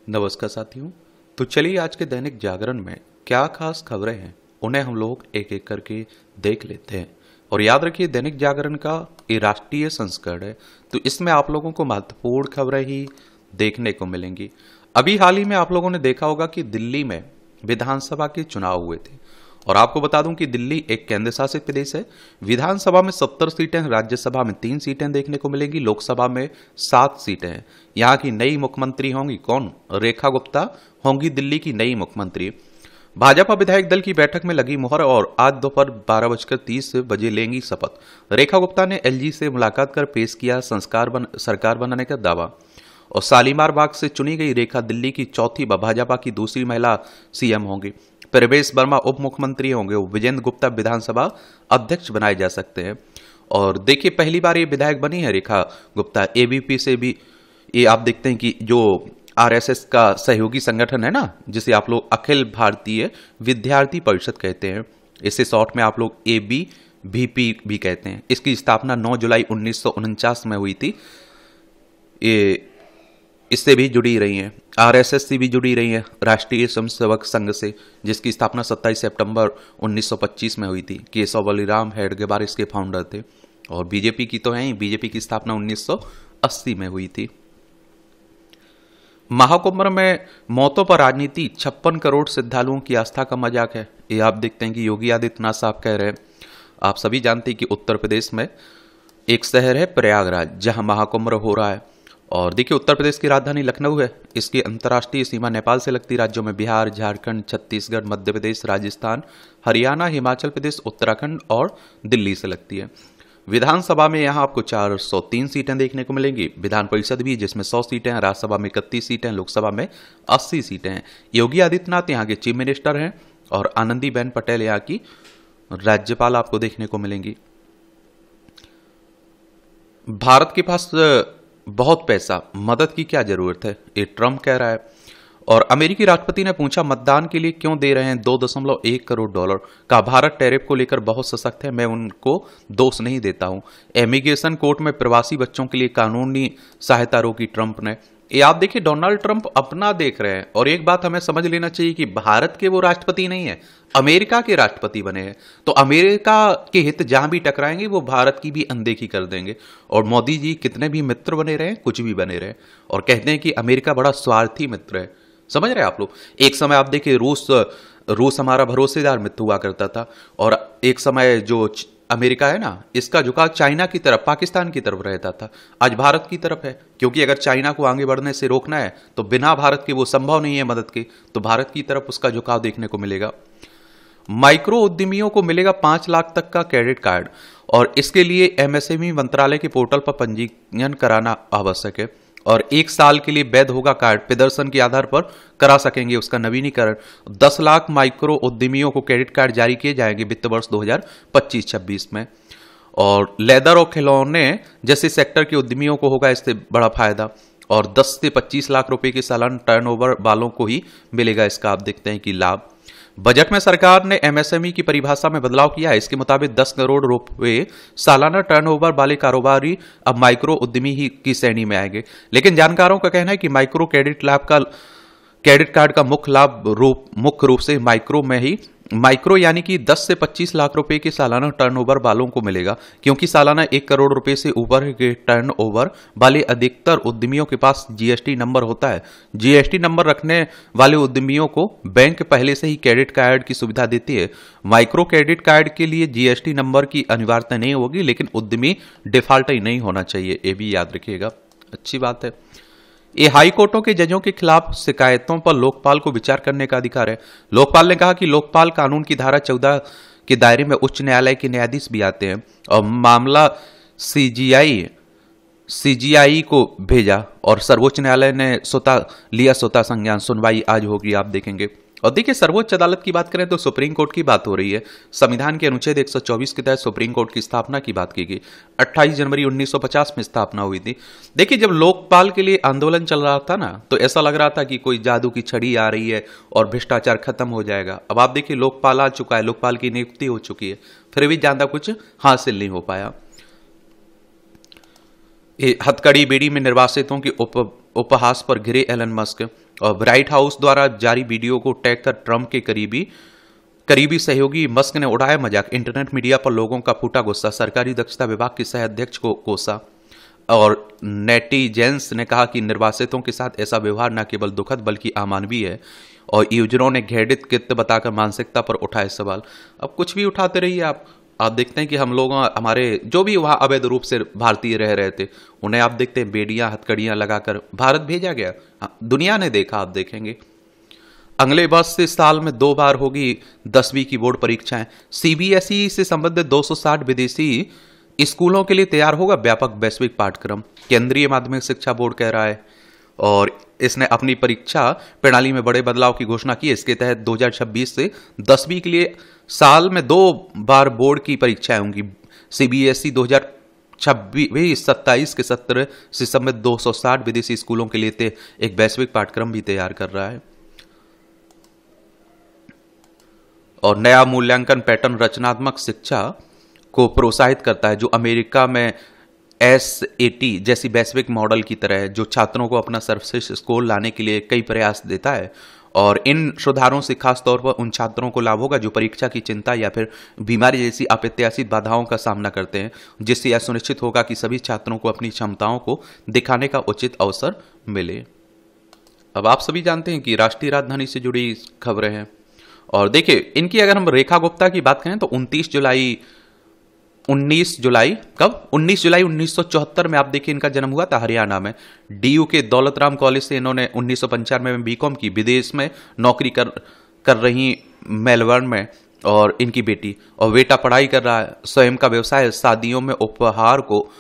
नमस्कार साथियों। तो चलिए आज के दैनिक जागरण में क्या खास खबरें हैं उन्हें हम लोग एक एक करके देख लेते हैं। और याद रखिए दैनिक जागरण का ये राष्ट्रीय संस्करण है, तो इसमें आप लोगों को महत्वपूर्ण खबरें ही देखने को मिलेंगी। अभी हाल ही में आप लोगों ने देखा होगा कि दिल्ली में विधानसभा के चुनाव हुए थे और आपको बता दूं कि दिल्ली एक केंद्र शासित प्रदेश है। विधानसभा में 70 सीटें, राज्यसभा में 3 सीटें देखने को मिलेंगी, लोकसभा में 7 सीटें हैं। यहाँ की नई मुख्यमंत्री होंगी कौन? रेखा गुप्ता होंगी दिल्ली की नई मुख्यमंत्री। भाजपा विधायक दल की बैठक में लगी मुहर और आज दोपहर 12:30 बजे लेंगी शपथ। रेखा गुप्ता ने एलजी से मुलाकात कर पेश किया सरकार बनाने का दावा। और शालीमार बाग से चुनी गई रेखा दिल्ली की चौथी व भाजपा की दूसरी महिला सीएम होंगी। प्रवेश वर्मा उप मुख्यमंत्री होंगे। विजेंद्र गुप्ता विधानसभा अध्यक्ष बनाए जा सकते हैं। और देखिए पहली बार ये विधायक बनी है रेखा गुप्ता। एबीपी से भी ये आप देखते हैं कि जो आरएसएस का सहयोगी संगठन है ना, जिसे आप लोग अखिल भारतीय विद्यार्थी परिषद कहते हैं, इसे शॉर्ट में आप लोग एबीवीपी भी कहते हैं। इसकी स्थापना 9 जुलाई 1949 में हुई थी। ये इससे भी जुड़ी रही हैं, आरएसएस से भी जुड़ी रही हैं, राष्ट्रीय स्वयंसेवक संघ से, जिसकी स्थापना 27 सितंबर 1925 में हुई थी। केशव बलिराम हेडगेवार इसके फाउंडर थे। और बीजेपी की तो है ही, बीजेपी की स्थापना 1980 में हुई थी। महाकुंभ में मौतों पर राजनीति, 56 करोड़ श्रद्धालुओं की आस्था का मजाक है, ये आप देखते हैं कि योगी आदित्यनाथ साहब कह रहे हैं। आप सभी जानते हैं कि उत्तर प्रदेश में एक शहर है प्रयागराज, जहां महाकुंभ हो रहा है। और देखिए उत्तर प्रदेश की राजधानी लखनऊ है। इसकी अंतर्राष्ट्रीय सीमा नेपाल से लगती राज्यों में बिहार, झारखंड, छत्तीसगढ़, मध्य प्रदेश, राजस्थान, हरियाणा, हिमाचल प्रदेश, उत्तराखंड और दिल्ली से लगती है। विधानसभा में यहाँ आपको 403 सीटें देखने को मिलेंगी। विधान परिषद भी, जिसमें 100 सीटें हैं, राज्यसभा में 31 सीटें, लोकसभा में 80 सीटें हैं। योगी आदित्यनाथ यहाँ के चीफ मिनिस्टर हैं और आनंदीबेन पटेल यहाँ की राज्यपाल आपको देखने को मिलेंगी। भारत के पास बहुत पैसा, मदद की क्या जरूरत है, ये ट्रंप कह रहा है। और अमेरिकी राष्ट्रपति ने पूछा मतदान के लिए क्यों दे रहे हैं $2.1 करोड़ का। भारत टैरिफ को लेकर बहुत सशक्त है, मैं उनको दोष नहीं देता हूं। इमिग्रेशन कोर्ट में प्रवासी बच्चों के लिए कानूनी सहायता रोकी ट्रंप ने। ये आप देखिए डोनाल्ड ट्रंप अपना देख रहे हैं। और एक बात हमें समझ लेना चाहिए कि भारत के वो राष्ट्रपति नहीं है, अमेरिका के राष्ट्रपति बने हैं। तो अमेरिका के हित जहां भी टकराएंगे वो भारत की भी अनदेखी कर देंगे। और मोदी जी कितने भी मित्र बने रहे, कुछ भी बने रहे, और कहते हैं कि अमेरिका बड़ा स्वार्थी मित्र है। समझ रहे हैं आप लोग। एक समय आप देखिए रूस हमारा भरोसेदार मित्र हुआ करता था, और एक समय जो अमेरिका है ना, इसका झुकाव चाइना की तरफ, पाकिस्तान की तरफ रहता था। आज भारत की तरफ है, क्योंकि अगर चाइना को आगे बढ़ने से रोकना है तो बिना भारत के वो संभव नहीं है मदद के, तो भारत की तरफ उसका झुकाव देखने को मिलेगा। माइक्रो उद्यमियों को मिलेगा 5 लाख तक का क्रेडिट कार्ड, और इसके लिए एमएसएमई मंत्रालय के पोर्टल पर पंजीयन कराना आवश्यक है। और 1 साल के लिए वैध होगा कार्ड, प्रदर्शन के आधार पर करा सकेंगे उसका नवीनीकरण। 10 लाख माइक्रो उद्यमियों को क्रेडिट कार्ड जारी किए जाएंगे वित्त वर्ष 2025-26 में। और लेदर और खिलौने जैसे सेक्टर के उद्यमियों को होगा इससे बड़ा फायदा। और 10 से 25 लाख रुपए के सालाना टर्नओवर वालों को ही मिलेगा इसका, आप देखते हैं कि लाभ। बजट में सरकार ने एमएसएमई की परिभाषा में बदलाव किया है। इसके मुताबिक 10 करोड़ रुपए सालाना टर्नओवर वाले कारोबारी अब माइक्रो उद्यमी ही की श्रेणी में आएंगे। लेकिन जानकारों का कहना है कि माइक्रो क्रेडिट कार्ड का मुख्य रूप से माइक्रो यानी कि 10 से 25 लाख रुपए के सालाना टर्नओवर वालों को मिलेगा, क्योंकि सालाना 1 करोड़ रुपए से ऊपर के टर्नओवर वाले अधिकतर उद्यमियों के पास जीएसटी नंबर होता है। जीएसटी नंबर रखने वाले उद्यमियों को बैंक पहले से ही क्रेडिट कार्ड की सुविधा देती है। माइक्रो क्रेडिट कार्ड के लिए जीएसटी नंबर की अनिवार्यता नहीं होगी, लेकिन उद्यमी डिफॉल्ट ही नहीं होना चाहिए, ये भी याद रखिएगा। अच्छी बात है। ये हाई कोर्टों के जजों के खिलाफ शिकायतों पर लोकपाल को विचार करने का अधिकार है। लोकपाल ने कहा कि लोकपाल कानून की धारा 14 के दायरे में उच्च न्यायालय के न्यायाधीश भी आते हैं, और मामला सीजीआई को भेजा और सर्वोच्च न्यायालय ने स्वतः संज्ञान। सुनवाई आज होगी, आप देखेंगे। और देखिए सर्वोच्च अदालत की बात करें तो सुप्रीम कोर्ट की बात हो रही है। संविधान के अनुच्छेद 124 के तहत सुप्रीम कोर्ट की स्थापना की बात की गई। 28 जनवरी 1950 में स्थापना हुई थी। देखिए जब लोकपाल के लिए आंदोलन चल रहा था ना, तो ऐसा लग रहा था कि कोई जादू की छड़ी आ रही है और भ्रष्टाचार खत्म हो जाएगा। अब आप देखिए लोकपाल आ चुका है, लोकपाल की नियुक्ति हो चुकी है, फिर भी ज्यादा कुछ हासिल नहीं हो पाया। हथकड़ी बेड़ी में निर्वासितों के उपहास पर घिरे एलन मस्क। और व्हाइट हाउस द्वारा जारी वीडियो को टैग कर ट्रंप के करीबी सहयोगी मस्क ने उड़ाया मजाक। इंटरनेट मीडिया पर लोगों का फूटा गुस्सा। सरकारी दक्षता विभाग के सह अध्यक्ष को कोसा। और नेटिजेंस ने कहा कि निर्वासितों के साथ ऐसा व्यवहार न केवल दुखद बल्कि अमानवीय है। और यूजरों ने घृणित कृत्य बताकर मानसिकता पर उठाए सवाल। अब कुछ भी उठाते रहिए आप देखते हैं कि हम लोग, हमारे जो भी वहां अवैध रूप से भारतीय रह रहे थे, उन्हें आप देखते हैं बेड़ियां हथकड़ियां लगाकर भारत भेजा गया। दुनिया ने देखा, आप देखेंगे। अगले वर्ष से साल में 2 बार होगी 10वीं की बोर्ड परीक्षाएं। सीबीएसई से संबंधित 260 विदेशी स्कूलों के लिए तैयार होगा व्यापक वैश्विक पाठ्यक्रम, केंद्रीय माध्यमिक शिक्षा बोर्ड कह रहा है। और इसने अपनी परीक्षा प्रणाली में बड़े बदलाव की घोषणा की है। इसके तहत 2026 से 10वीं के लिए साल में 2 बार बोर्ड की परीक्षाएं होंगी। सीबीएसई 2026-27 के सत्र से संबंधित 260 विदेशी स्कूलों के लिए एक वैश्विक पाठ्यक्रम भी तैयार कर रहा है। और नया मूल्यांकन पैटर्न रचनात्मक शिक्षा को प्रोत्साहित करता है, जो अमेरिका में SAT जैसी वैश्विक मॉडल की तरह है, जो छात्रों को अपना सर्वश्रेष्ठ स्कोर लाने के लिए कई प्रयास देता है। और इन सुधारों से खास तौर पर उन छात्रों को लाभ होगा जो परीक्षा की चिंता या फिर बीमारी जैसी अप्रत्याशित बाधाओं का सामना करते हैं, जिससे यह सुनिश्चित होगा कि सभी छात्रों को अपनी क्षमताओं को दिखाने का उचित अवसर मिले। अब आप सभी जानते हैं कि राष्ट्रीय राजधानी से जुड़ी खबरें हैं। और देखिए, इनकी अगर हम रेखा गुप्ता की बात करें तो 19 जुलाई 1974 में आप देखिए इनका जन्म हुआ था हरियाणा में। DU के दौलतराम कॉलेज से इन्होंने 1995 में BCom की। विदेश में नौकरी कर रही मेलबर्न में। और इनकी बेटा पढ़ाई कर रहा है। स्वयं का व्यवसाय, शादियों में उपहार को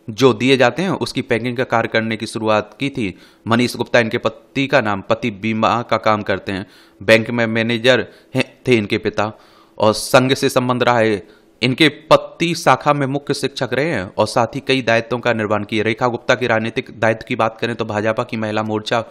जो दिए जाते हैं उसकी पैकिंग का कार्य करने की शुरुआत की थी। मनीष गुप्ता इनके पति बीमा का काम करते हैं। बैंक में मैनेजर थे इनके पिता। और संघ से संबंध रहा है। इनके पति शाखा में मुख्य शिक्षक रहे हैं और साथ ही कई दायित्वों का निर्वहन किया। रेखा गुप्ता की राजनीतिक दायित्व की बात करें तो भाजपा की महिला मोर्चा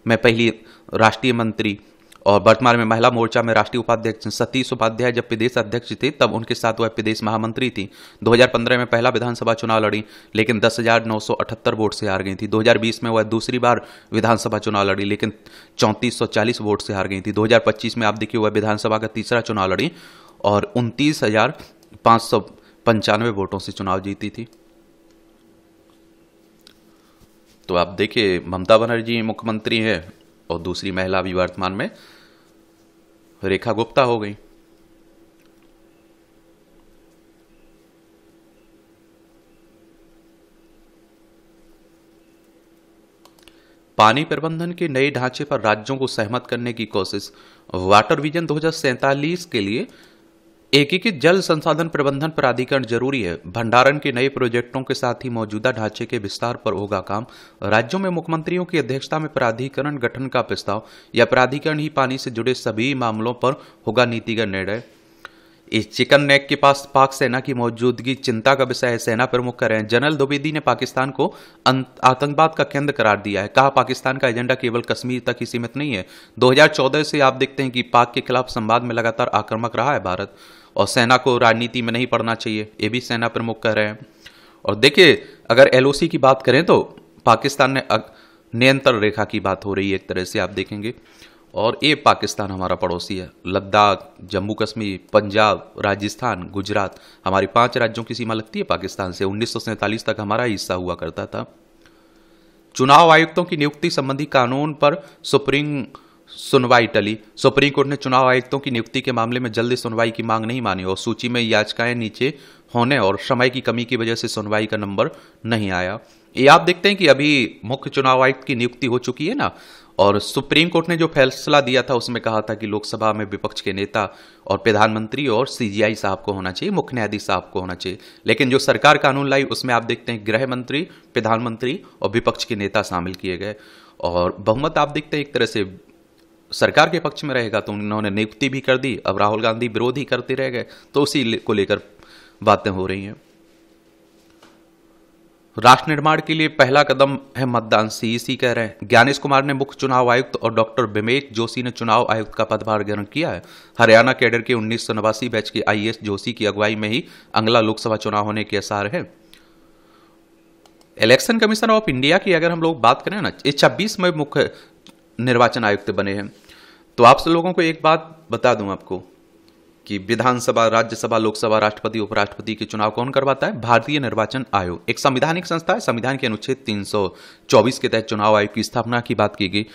में पहली राष्ट्रीय मंत्री और वर्तमान में महिला मोर्चा में राष्ट्रीय उपाध्यक्ष। सतीश उपाध्याय जब प्रदेश अध्यक्ष थे तब उनके साथ वह प्रदेश महामंत्री थी। 2015 में पहला विधानसभा चुनाव लड़ी, लेकिन 10,978 वोट से हार गई थी। 2020 में वह दूसरी बार विधानसभा चुनाव लड़ी, लेकिन 3440 वोट से हार गई थी। 2025 में आप देखिए वह विधानसभा का तीसरा चुनाव लड़ी और 29,595 वोटों से चुनाव जीती थी। तो आप देखिए, ममता बनर्जी मुख्यमंत्री हैं और दूसरी महिला अभी वर्तमान में रेखा गुप्ता हो गई। पानी प्रबंधन के नए ढांचे पर राज्यों को सहमत करने की कोशिश। वाटर विजन 2047 के लिए एकीकृत जल संसाधन प्रबंधन प्राधिकरण जरूरी है। भंडारण के नए प्रोजेक्टों के साथ ही मौजूदा ढांचे के विस्तार पर होगा काम। राज्यों में मुख्यमंत्रियों की अध्यक्षता में प्राधिकरण गठन का प्रस्ताव। यह प्राधिकरण ही पानी से जुड़े सभी मामलों पर होगा नीतिगत निर्णय। इस चिकन नेक के पास पाक सेना की मौजूदगी चिंता का विषय है, सेना प्रमुख कह रहे हैं। जनरल द्विवेदी ने पाकिस्तान को आतंकवाद का केंद्र करार दिया है। कहा पाकिस्तान का एजेंडा केवल कश्मीर तक ही सीमित नहीं है। 2014 से आप देखते हैं कि पाक के खिलाफ संवाद में लगातार आक्रामक रहा है भारत, और सेना को राजनीति में नहीं पड़ना चाहिए, ये भी सेना प्रमुख कह रहे हैं। और देखिए, अगर LOC की बात करें तो पाकिस्तान ने नियंत्रण रेखा की बात हो रही है एक तरह से, आप देखेंगे। और ये पाकिस्तान हमारा पड़ोसी है। लद्दाख, जम्मू कश्मीर, पंजाब, राजस्थान, गुजरात, हमारी 5 राज्यों की सीमा लगती है पाकिस्तान से। 1947 तक हमारा हिस्सा हुआ करता था। चुनाव आयुक्तों की नियुक्ति संबंधी कानून पर सुनवाई टली। सुप्रीम कोर्ट ने चुनाव आयुक्तों की नियुक्ति के मामले में जल्दी सुनवाई की मांग नहीं मानी और सूची में याचिकाएं नीचे होने और समय की कमी की वजह से सुनवाई का नंबर नहीं आया। ये आप देखते हैं कि अभी मुख्य चुनाव आयुक्त की नियुक्ति हो चुकी है ना, और सुप्रीम कोर्ट ने जो फैसला दिया था उसमें कहा था कि लोकसभा में विपक्ष के नेता और प्रधानमंत्री और CGI साहब को होना चाहिए, मुख्य न्यायाधीश साहब को होना चाहिए। लेकिन जो सरकार कानून लाई उसमें आप देखते हैं गृह मंत्री, प्रधानमंत्री और विपक्ष के नेता शामिल किए गए, और बहुमत आप देखते हैं एक तरह से सरकार के पक्ष में रहेगा। तो उन्होंने नियुक्ति भी कर दी। अब राहुल गांधी विरोध ही करते रह गए, तो उसी को लेकर बातें हो रही हैं। राष्ट्र निर्माण के लिए पहला कदम है मतदान, CEC कह रहे हैं। ज्ञानेश कुमार ने मुख्य चुनाव आयुक्त और डॉक्टर विवेक जोशी ने चुनाव आयुक्त का पदभार ग्रहण किया है। हरियाणा कैडर के 1989 बैच के IAS जोशी की अगुवाई में ही अगला लोकसभा चुनाव होने के आसार है। इलेक्शन कमीशन ऑफ इंडिया की अगर हम लोग बात करें ना, ये 26 में मुख्य निर्वाचन आयुक्त बने हैं। तो आप सब लोगों को एक बात बता दूं आपको कि विधानसभा, राज्यसभा, लोकसभा, राष्ट्रपति, उपराष्ट्रपति के चुनाव कौन करवाता है? भारतीय निर्वाचन आयोग। एक संवैधानिक संस्था है। संविधान के अनुच्छेद 324 के तहत चुनाव आयोग की स्थापना की बात की गई।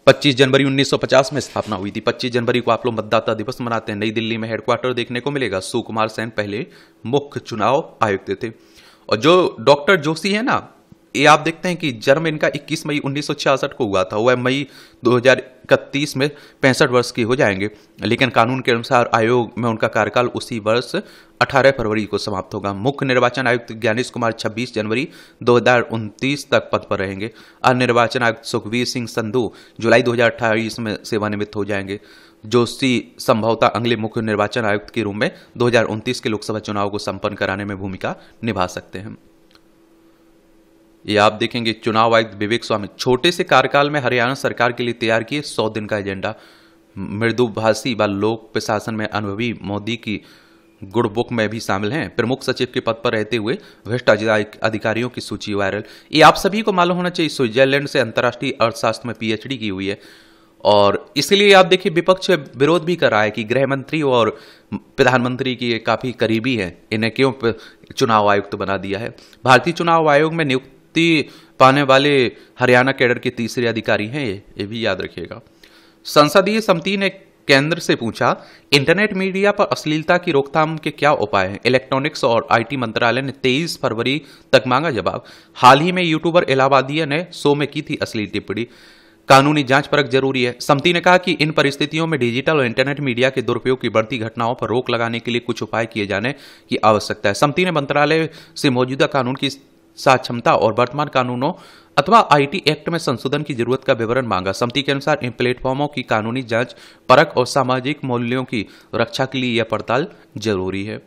25 जनवरी 1950 में स्थापना हुई थी। 25 जनवरी को आप लोग मतदाता दिवस मनाते हैं। नई दिल्ली में हेडक्वार्टर देखने को मिलेगा। सुकुमार सेन पहले मुख्य चुनाव आयुक्त थे। और जो डॉक्टर जोशी है ना, ये आप देखते हैं कि जन्म इनका 21 मई 1966 को हुआ था। वह मई 2031 में 65 वर्ष के हो जाएंगे, लेकिन कानून के अनुसार आयोग में उनका कार्यकाल उसी वर्ष 18 फरवरी को समाप्त होगा। मुख्य निर्वाचन आयुक्त ज्ञानेश कुमार 26 जनवरी 2029 तक पद पर रहेंगे। अन्य निर्वाचन आयुक्त सुखवीर सिंह संधू जुलाई 2028 में सेवानिवृत्त हो जाएंगे। जोशी संभवतः अगले मुख्य निर्वाचन आयुक्त के रूप में 2029 के लोकसभा चुनाव को संपन्न कराने में भूमिका निभा सकते हैं। ये आप देखेंगे चुनाव आयुक्त विवेक स्वामी छोटे से कार्यकाल में हरियाणा सरकार के लिए तैयार किए 100 दिन का एजेंडा। मृदुभाषी व लोक प्रशासन में अनुभवी मोदी की गुड बुक में भी शामिल हैं। प्रमुख सचिव के पद पर रहते हुए भ्रष्ट अधिकारियों की सूची वायरल। ये आप सभी को मालूम होना चाहिए, स्विट्जरलैंड से अंतर्राष्ट्रीय अर्थशास्त्र में पीएचडी की हुई है। और इसलिए आप देखिए विपक्ष विरोध भी कर रहा है कि गृह मंत्री और प्रधानमंत्री की काफी करीबी हैं, इन्हें क्यों चुनाव आयुक्त बना दिया है। भारतीय चुनाव आयोग में नियुक्ति पाने वाले हरियाणा कैडर के तीसरे अधिकारी हैं ये भी याद रखिएगा। संसदीय समिति ने केंद्र से पूछा, इंटरनेट मीडिया पर अश्लीलता की रोकथाम के क्या उपाय हैं? इलेक्ट्रॉनिक्स और आईटी मंत्रालय ने 23 फरवरी तक मांगा जवाब। हाल ही में यूट्यूबर इलाहाबादिया ने शो में की थी अश्लील टिप्पणी। कानूनी जांच परख जरूरी है। समिति ने कहा कि इन परिस्थितियों में डिजिटल और इंटरनेट मीडिया के दुरुपयोग की बढ़ती घटनाओं पर रोक लगाने के लिए कुछ उपाय किए जाने की आवश्यकता है। समिति ने मंत्रालय से मौजूदा कानून की साक्षमता और वर्तमान कानूनों अथवा आईटी एक्ट में संशोधन की जरूरत का विवरण मांगा। समिति के अनुसार इन प्लेटफॉर्मों की कानूनी जांच परख और सामाजिक मूल्यों की रक्षा के लिए यह पड़ताल जरूरी है।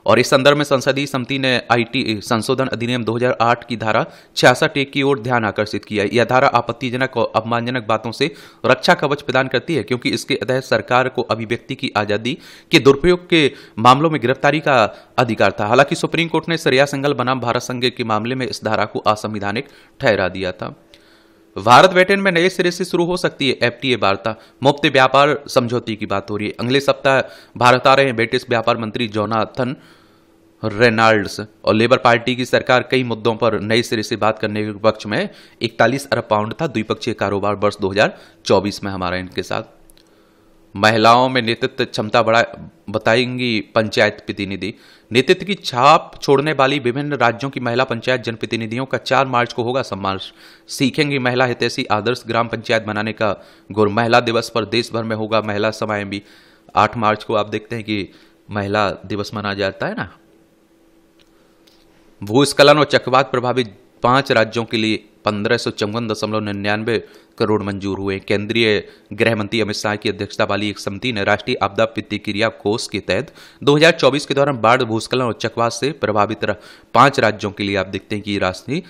और इस संदर्भ में संसदीय समिति ने आईटी संशोधन अधिनियम 2008 की धारा 66 की ओर ध्यान आकर्षित किया। यह धारा आपत्तिजनक और अपमानजनक बातों से रक्षा कवच प्रदान करती है, क्योंकि इसके तहत सरकार को अभिव्यक्ति की आजादी के दुरुपयोग के मामलों में गिरफ्तारी का अधिकार था। हालांकि सुप्रीम कोर्ट ने श्रेया सिंघल बनाम भारत संघ के मामले में इस धारा को असंवैधानिक ठहरा दिया था। भारत ब्रिटेन में नए सिरे से शुरू हो सकती है एफटीए वार्ता। मुक्त व्यापार समझौते की बात हो रही है। अगले सप्ताह भारत आ रहे हैं ब्रिटिश व्यापार मंत्री जोनाथन रेनाल्ड्स। और लेबर पार्टी की सरकार कई मुद्दों पर नए सिरे से बात करने के पक्ष में 41 अरब पाउंड था द्विपक्षीय कारोबार वर्ष 2024 में हमारा इनके साथ। महिलाओं में नेतृत्व क्षमता बढ़ा बताएंगी पंचायत प्रतिनिधि। नेतृत्व की छाप छोड़ने वाली विभिन्न राज्यों की महिला पंचायत जनप्रतिनिधियों का 4 मार्च को होगा सम्मान। सीखेंगी महिला हितैषी आदर्श ग्राम पंचायत बनाने का गुर। महिला दिवस पर देश भर में होगा महिला समागम भी। 8 मार्च को आप देखते हैं कि महिला दिवस मनाया जाता है ना। भूस्खलन और चक्रवात प्रभावित 5 राज्यों के लिए 1554.99 करोड़ मंजूर हुए। केंद्रीय गृह मंत्री अमित शाह की अध्यक्षता वाली एक समिति ने राष्ट्रीय आपदा प्रतिक्रिया कोष के तहत 2024 के दौरान बाढ़, भूस्खलन और चक्रवात से प्रभावित 5 राज्यों के लिए आप देखते हैं कि राशि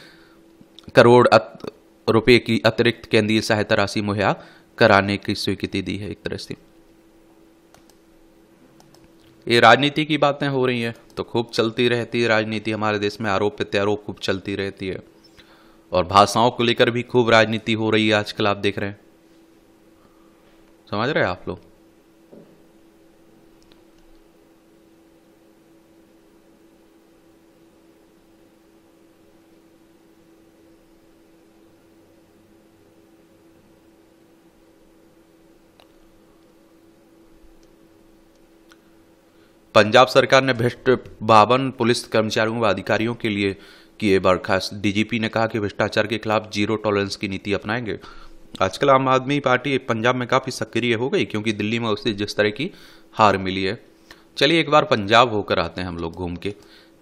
करोड़ रुपए की अतिरिक्त केंद्रीय सहायता राशि मुहैया कराने की स्वीकृति दी है। एक तरह से ये राजनीति की बातें हो रही हैं तो खूब चलती रहती है राजनीति। हमारे देश में आरोप प्रत्यारोप खूब चलती रहती है और भाषाओं को लेकर भी खूब राजनीति हो रही है आजकल। आप देख रहे हैं, समझ रहे हैं आप लोग। पंजाब सरकार ने भ्रष्ट 52 पुलिस कर्मचारियों व अधिकारियों के लिए किए बर्खास्त। डीजीपी ने कहा कि भ्रष्टाचार के खिलाफ जीरो टॉलरेंस की नीति अपनाएंगे। आजकल आम आदमी पार्टी पंजाब में काफी सक्रिय हो गई, क्योंकि दिल्ली में उसे जिस तरह की हार मिली है। चलिए एक बार पंजाब होकर आते हैं हम लोग घूम के।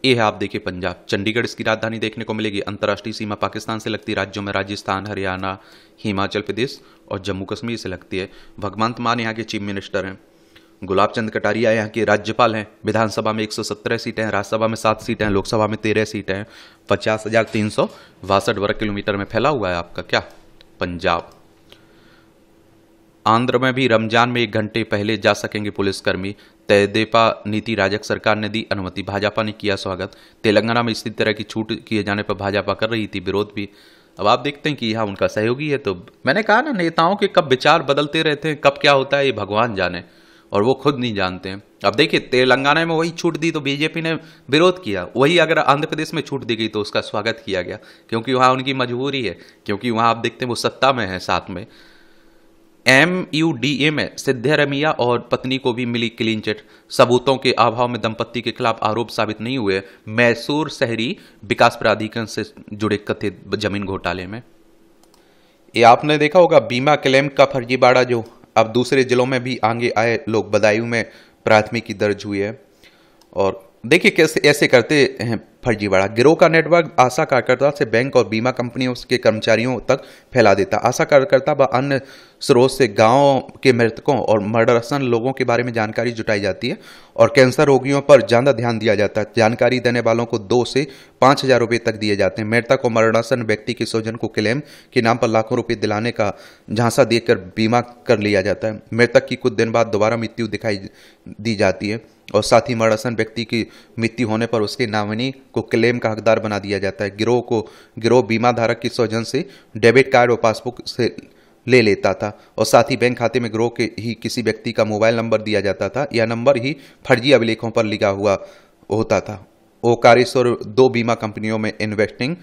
ये है आप देखिए पंजाब। चंडीगढ़ इसकी राजधानी देखने को मिलेगी। अंतर्राष्ट्रीय सीमा पाकिस्तान से लगती राज्यों में राजस्थान, हरियाणा, हिमाचल प्रदेश और जम्मू कश्मीर से लगती है। भगवंत मान यहाँ के चीफ मिनिस्टर हैं। गुलाब चंद कटारिया यहाँ के राज्यपाल हैं। विधानसभा में 117 सीटें हैं, राज्यसभा में 7 सीटें हैं, लोकसभा में 13 सीटें हैं। 50,362 वर्ग किलोमीटर में फैला हुआ है आपका क्या पंजाब। आंध्र में भी रमजान में 1 घंटे पहले जा सकेंगे पुलिसकर्मी। तेदेपा नीति राजक सरकार ने दी अनुमति, भाजपा ने किया स्वागत। तेलंगाना में इसी तरह की छूट किए जाने पर भाजपा कर रही थी विरोध भी। अब आप देखते हैं कि यहाँ उनका सहयोगी है। तो मैंने कहा ना, नेताओं के कब विचार बदलते रहते हैं, कब क्या होता है, ये भगवान जाने, और वो खुद नहीं जानते हैं। अब देखिए, तेलंगाना में वही छूट दी तो बीजेपी ने विरोध किया, वही अगर आंध्र प्रदेश में छूट दी गई तो उसका स्वागत किया गया, क्योंकि वहां उनकी मजबूरी है, क्योंकि वहां आप देखते हैं वो सत्ता में है। साथ में MUDA में सिद्धरमैया और पत्नी को भी मिली क्लीन चिट। सबूतों के अभाव में दंपति के खिलाफ आरोप साबित नहीं हुए मैसूर शहरी विकास प्राधिकरण से जुड़े कथित जमीन घोटाले में। ये आपने देखा होगा, बीमा क्लेम का फर्जीवाड़ा जो अब दूसरे जिलों में भी आगे आए लोग, बदायूं में प्राथमिकी दर्ज हुई है। और देखिए कैसे ऐसे करते हैं फर्जीवाड़ा। गिरोह का नेटवर्क आशा कार्यकर्ता से बैंक और बीमा कंपनियों के कर्मचारियों तक फैला देता। आशा कार्यकर्ता व अन्य स्रोत से गांव के मृतकों और मर्डरसन लोगों के बारे में जानकारी जुटाई जाती है और कैंसर रोगियों पर ज्यादा ध्यान दिया जाता है। जानकारी देने वालों को 2 से 5,000 रुपये तक दिए जाते हैं। मृतक और मर्डरसन व्यक्ति के स्वजन को क्लेम के नाम पर लाखों रुपये दिलाने का झांसा देकर बीमा कर लिया जाता है। मृतक की कुछ दिन बाद दोबारा मृत्यु दिखाई दी जाती है और साथ ही मर्डरसन व्यक्ति की मृत्यु होने पर उसके नॉमिनी को क्लेम का हकदार बना दिया जाता है। गिरोह बीमा धारक के स्वजन से डेबिट कार्ड और पासबुक से ले लेता था और साथ ही बैंक खाते में गिरोह के ही किसी व्यक्ति का मोबाइल नंबर दिया जाता था। यह नंबर ही फर्जी अभिलेखों पर लिखा हुआ होता था। ओकारेश्वर 2 बीमा कंपनियों में इन्वेस्टिंग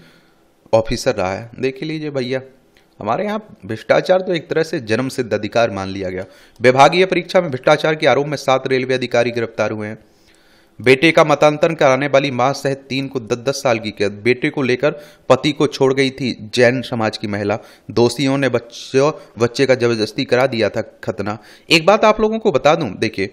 ऑफिसर रहा है। देख लीजिए भैया, हमारे यहाँ भ्रष्टाचार तो एक तरह से जन्म सिद्ध अधिकार मान लिया गया। विभागीय परीक्षा में भ्रष्टाचार के आरोप में 7 रेलवे अधिकारी गिरफ्तार हुए हैं। बेटे का मतांतरण कराने वाली मां सहित 3 को 10-10 साल की कैद। बेटे को लेकर पति को छोड़ गई थी जैन समाज की महिला। दोषियों ने बच्चे का जबरदस्ती करा दिया था खतना। एक बात आप लोगों को बता दूं, देखिए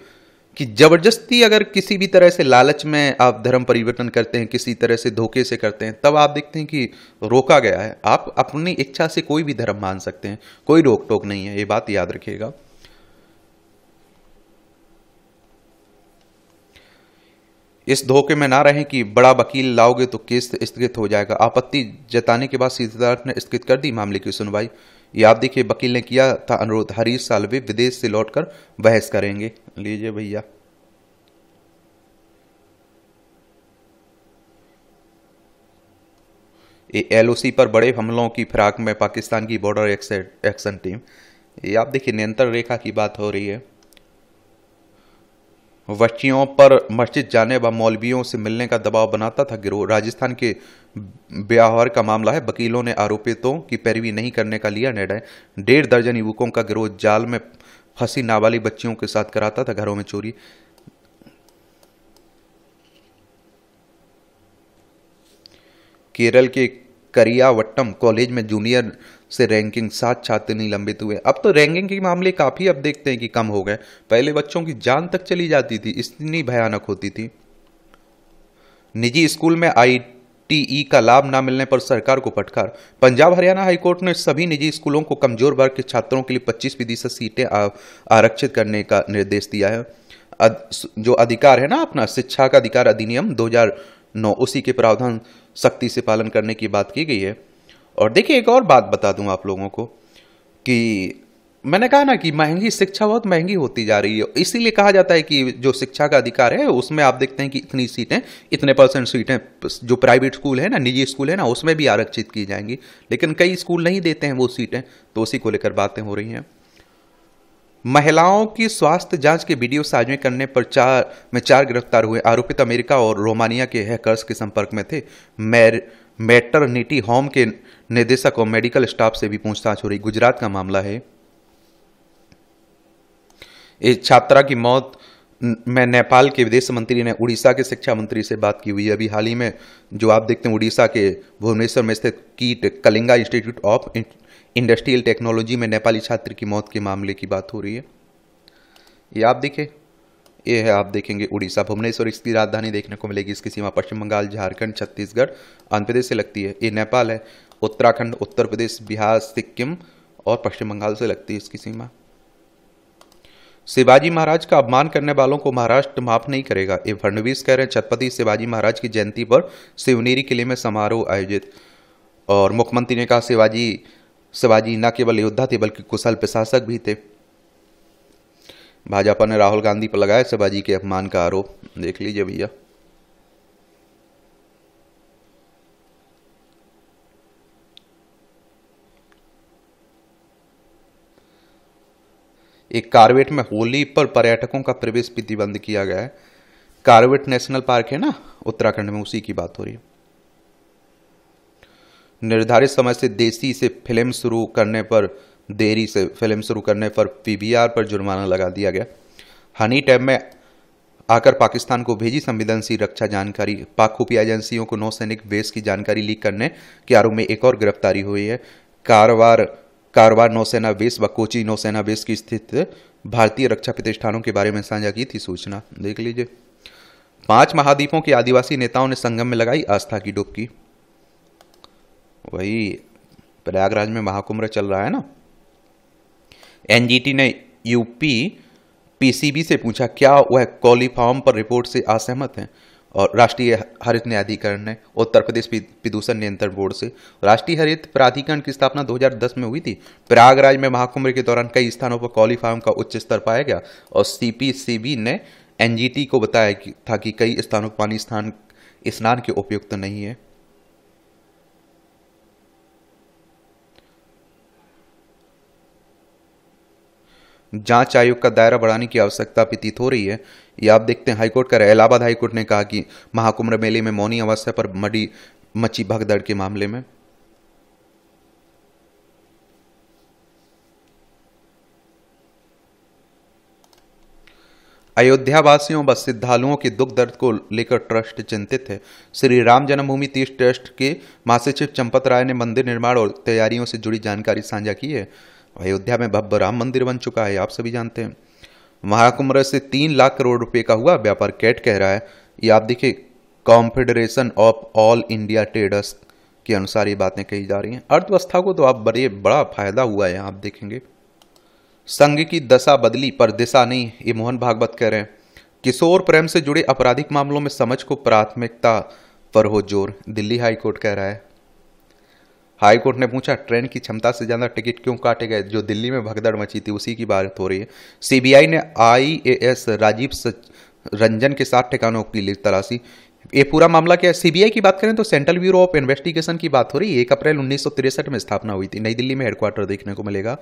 कि जबरदस्ती अगर किसी भी तरह से लालच में आप धर्म परिवर्तन करते हैं, किसी तरह से धोखे से करते हैं, तब आप देखते हैं कि रोका गया है। आप अपनी इच्छा से कोई भी धर्म मान सकते हैं, कोई रोक टोक नहीं है, ये बात याद रखिएगा। इस धोखे में ना रहें कि बड़ा वकील लाओगे तो केस स्थगित हो जाएगा। आपत्ति जताने के बाद सीधी अदालत ने स्थगित कर दी मामले की सुनवाई। ये आप देखिए, वकील ने किया था अनुरोध, हरीश साल्वे विदेश से लौटकर बहस करेंगे। लीजिए भैया, ये LOC पर बड़े हमलों की फिराक में पाकिस्तान की बॉर्डर एक्शन टीम। ये आप देखिए, नियंत्रण रेखा की बात हो रही है। बच्चियों पर मस्जिद जाने व मौलवियों से मिलने का दबाव बनाता था गिरोह। राजस्थान के ब्याहर का मामला है। वकीलों ने आरोपितों की पैरवी नहीं करने का लिया निर्णय। 1.5 दर्जन युवकों का गिरोह जाल में फंसी नाबालिग बच्चियों के साथ कराता था घरों में चोरी। केरल के करियावट्टम कॉलेज में जूनियर से रैंकिंग 7 छात्र निलंबित हुए। अब तो रैंकिंग के मामले काफी अब देखते हैं कि कम हो गए। पहले बच्चों की जान तक चली जाती थी, इतनी भयानक होती थी। निजी स्कूल में ITE का लाभ न मिलने पर सरकार को फटकार। पंजाब हरियाणा हाईकोर्ट ने सभी निजी स्कूलों को कमजोर वर्ग के छात्रों के लिए 25% सीटें आरक्षित करने का निर्देश दिया है। जो अधिकार है ना अपना, शिक्षा का अधिकार अधिनियम 2009, उसी के प्रावधान सख्ती से पालन करने की बात की गई है। और देखिए, एक और बात बता दूं आप लोगों को कि मैंने कहा ना कि महंगी शिक्षा बहुत महंगी होती जा रही है। इसीलिए कहा जाता है कि जो शिक्षा का अधिकार है उसमें आप देखते हैं कि इतनी सीटें, इतने % सीटें जो प्राइवेट स्कूल है ना, निजी स्कूल है ना, उसमें भी आरक्षित की जाएंगी। लेकिन कई स्कूल नहीं देते हैं वो सीटें, तो उसी को लेकर बातें हो रही हैं। महिलाओं की स्वास्थ्य जांच के वीडियो साझा करने पर 4 गिरफ्तार हुए। आरोपित अमेरिका और रोमानिया के हैकर्स के संपर्क में थे। मैटरनिटी होम के निदेशक और मेडिकल स्टाफ से भी पूछताछ हो रही। गुजरात का मामला है। इस छात्रा की मौत में नेपाल के विदेश मंत्री ने उड़ीसा के शिक्षा मंत्री से बात की हुई है। अभी हाल ही में जो आप देखते हैं, उड़ीसा के भुवनेश्वर में स्थित कीट Kalinga institute of industrial technology में नेपाली छात्र की मौत के मामले की बात हो रही है। ये आप देखें, ये है, आप देखेंगे उड़ीसा, भुवनेश्वर इसकी राजधानी देखने को मिलेगी। इसकी सीमा पश्चिम बंगाल, झारखंड, छत्तीसगढ़, आंध्र प्रदेश से लगती है। ये नेपाल है। उत्तराखंड, उत्तर प्रदेश, बिहार, सिक्किम और पश्चिम बंगाल से लगती है इसकी सीमा। शिवाजी महाराज का अपमान करने वालों को महाराष्ट्र माफ नहीं करेगा, ये फडणवीस कह रहे हैं। छत्रपति शिवाजी महाराज की जयंती पर शिवनेरी किले में समारोह आयोजित। और मुख्यमंत्री ने कहा शिवाजी न केवल योद्धा थे बल्कि कुशल प्रशासक भी थे। भाजपा ने राहुल गांधी पर लगाया शिवाजी के अपमान का आरोप। देख लीजिए भैया। एक कारवेट में होली पर पर्यटकों का प्रवेश प्रतिबंध किया गया है। कारवेट नेशनल पार्क है ना उत्तराखंड में, उसी की बात हो रही है। निर्धारित समय से फिल्म शुरू करने पर देरी से फिल्म शुरू करने पर पीवीआर पर जुर्माना लगा दिया गया। हनी ट्रैप में आकर पाकिस्तान को भेजी संवेदनशील रक्षा जानकारी। पाक खुफिया एजेंसियों को नौसैनिक बेस की जानकारी लीक करने के आरोप में एक और गिरफ्तारी हुई है। कारवार नौसेना बेस व कोची नौसेना बेस की स्थित भारतीय रक्षा प्रतिष्ठानों के बारे में साझा की थी सूचना। देख लीजिए। 5 महाद्वीपों के आदिवासी नेताओं ने संगम में लगाई आस्था की डुबकी। वही प्रयागराज में महाकुंभ चल रहा है ना। एनजीटी ने यूपी पीसीबी से पूछा क्या वह कॉलीफार्म पर रिपोर्ट से असहमत हैं। और राष्ट्रीय हरित न्यायाधिकरण ने उत्तर प्रदेश प्रदूषण नियंत्रण बोर्ड से। राष्ट्रीय हरित प्राधिकरण की स्थापना 2010 में हुई थी। प्रयागराज में महाकुंभ के दौरान कई स्थानों पर कॉलीफार्म का उच्च स्तर पाया गया और सीपीसीबी ने एनजीटी को बताया था कि कई स्थानों पर पानी स्नान के उपयुक्त नहीं है। जांच आयोग का दायरा बढ़ाने की आवश्यकता प्रतीत हो रही है। ये आप देखते हैं हाईकोर्ट का। इलाहाबाद हाईकोर्ट ने कहा कि महाकुंभ मेले में मौनी अवस्था पर मची भगदड़ के मामले में अयोध्या वासियों व श्रद्धालुओं के दुख दर्द को लेकर ट्रस्ट चिंतित है। श्री राम जन्मभूमि तीर्थ ट्रस्ट के महासचिव चंपत राय ने मंदिर निर्माण और तैयारियों से जुड़ी जानकारी साझा की है। अयोध्या में भव्य राम मंदिर बन चुका है, आप सभी जानते हैं। महाकुंभ से 3 लाख करोड़ रुपए का हुआ व्यापार, कैट कह रहा है। ये आप देखिए confederation of all India traders के अनुसार ये बातें कही जा रही हैं। अर्थव्यवस्था को तो आप बड़ा फायदा हुआ है, आप देखेंगे। संघ की दशा बदली पर दिशा नहीं, ये मोहन भागवत कह रहे हैं। किशोर प्रेम से जुड़े आपराधिक मामलों में समझ को प्राथमिकता पर हो जोर, दिल्ली हाईकोर्ट कह रहा है। हाईकोर्ट ने पूछा ट्रेन की क्षमता से ज्यादा टिकट क्यों काटे गए। जो दिल्ली में भगदड़ मची थी उसी की बात हो रही है। सीबीआई ने आईएएस राजीव रंजन के 7 ठिकानों की ली तलाशी। ये पूरा मामला क्या है? सीबीआई की बात करें तो सेंट्रल ब्यूरो ऑफ इन्वेस्टिगेशन की बात हो रही है। 1 अप्रैल 1963 में स्थापना हुई थी। नई दिल्ली में हेडक्वार्टर देखने को मिलेगा।